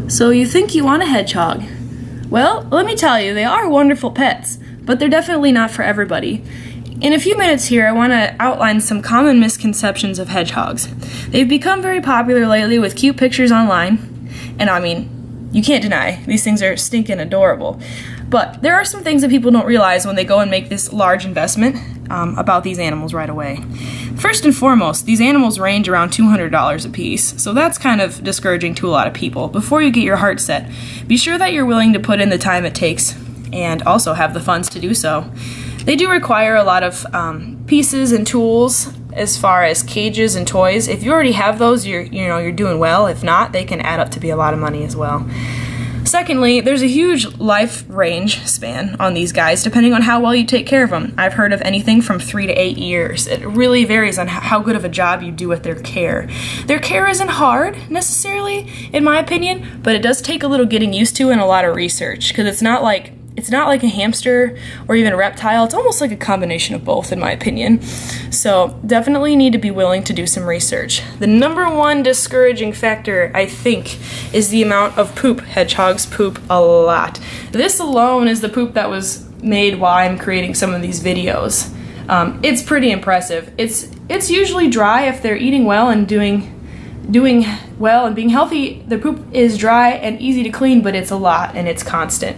So you think you want a hedgehog? Well, let me tell you, they are wonderful pets, but they're definitely not for everybody. In a few minutes here, I want to outline some common misconceptions of hedgehogs. They've become very popular lately with cute pictures online, and I mean, you can't deny, these things are stinking adorable. But there are some things that people don't realize when they go and make this large investment about these animals right away. First and foremost, these animals range around $200 a piece, so that's kind of discouraging to a lot of people. Before you get your heart set, be sure that you're willing to put in the time it takes and also have the funds to do so. They do require a lot of pieces and tools as far as cages and toys. If you already have those, you're doing well. If not, they can add up to be a lot of money as well. Secondly, there's a huge life range span on these guys depending on how well you take care of them. I've heard of anything from 3 to 8 years. It really varies on how good of a job you do with their care. Their care isn't hard necessarily, in my opinion, but it does take a little getting used to and a lot of research, because it's not like a hamster or even a reptile. It's almost like a combination of both, in my opinion. So definitely need to be willing to do some research. The number one discouraging factor, I think, is the amount of poop. Hedgehogs poop a lot. This alone is the poop that was made while I'm creating some of these videos. It's pretty impressive. It's usually dry if they're eating well and doing well and being healthy. The poop is dry and easy to clean, but it's a lot and it's constant.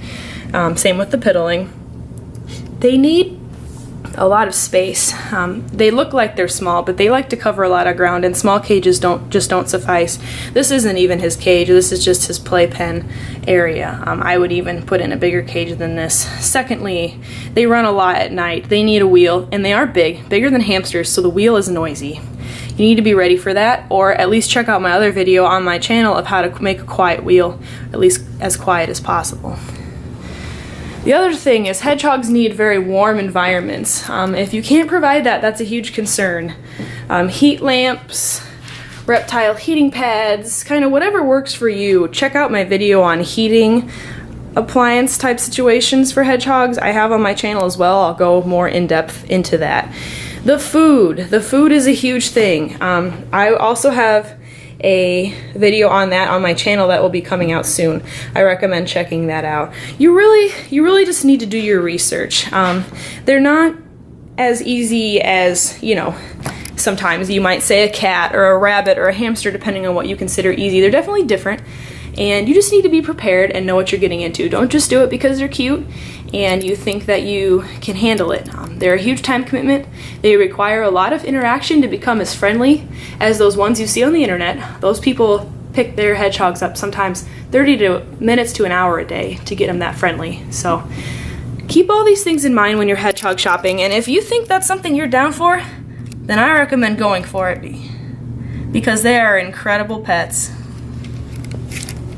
Same with the piddling. They need a lot of space. They look like they're small, but they like to cover a lot of ground, and small cages don't suffice. This isn't even his cage. This is just his playpen area. I would even put in a bigger cage than this. Secondly, they run a lot at night. They need a wheel, and they are bigger than hamsters, so the wheel is noisy. You need to be ready for that, or at least check out my other video on my channel of how to make a quiet wheel, at least as quiet as possible. The other thing is hedgehogs need very warm environments. If you can't provide that, that's a huge concern. Heat lamps, reptile heating pads, kind of whatever works for you. Check out my video on heating appliance type situations for hedgehogs. I have on my channel as well. I'll go more in depth into that. The food is a huge thing. I also have a video on that on my channel that will be coming out soon. I recommend checking that out. You really just need to do your research. They're not as easy as, sometimes you might say a cat or a rabbit or a hamster, depending on what you consider easy. They're definitely different, and you just need to be prepared and know what you're getting into. Don't just do it because they're cute and you think that you can handle it. They're a huge time commitment. They require a lot of interaction to become as friendly as those ones you see on the internet. Those people pick their hedgehogs up sometimes 30 minutes to an hour a day to get them that friendly. So keep all these things in mind when you're hedgehog shopping, and if you think that's something you're down for, then I recommend going for it, because they are incredible pets.